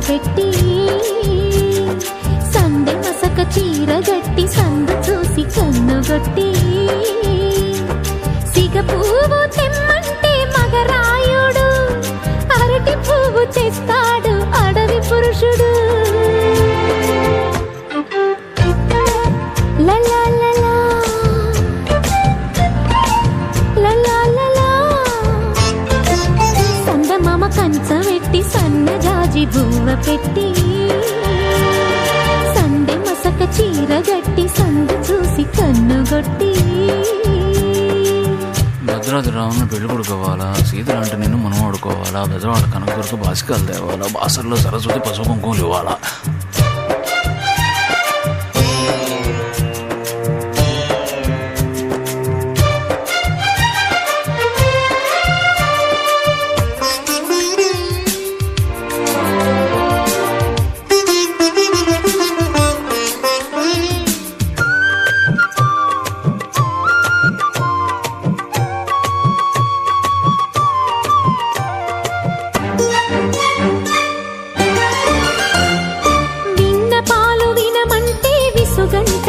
పెట్టి సందె మసక చీర గట్టి సందు చూసి కన్నుగొట్టి సిగ పువ్వు తెమ్మంటే మగరాయుడు అరటి పువ్వు తెస్తాడు అడవి పురుషుడు. సందమామ కంచమెట్టి సన్నజాజి బువ్వ పెట్టి సందె మసక చీర గట్టి సందు చూసి కన్నుగొట్టి భద్రాద్రి రావును పెళ్లి కొడుకోవాలా, సీతలు అంటే నిన్ను మనం ఆడుకోవాలా, బెదరవాడ కనకదుర్గ బాసికాలు తేవాలా, బాసర్లో సరస్వతి పసుపు కుంకుమలు ఇవ్వాలా. విన్న పాలు వినమంటే విసుగంట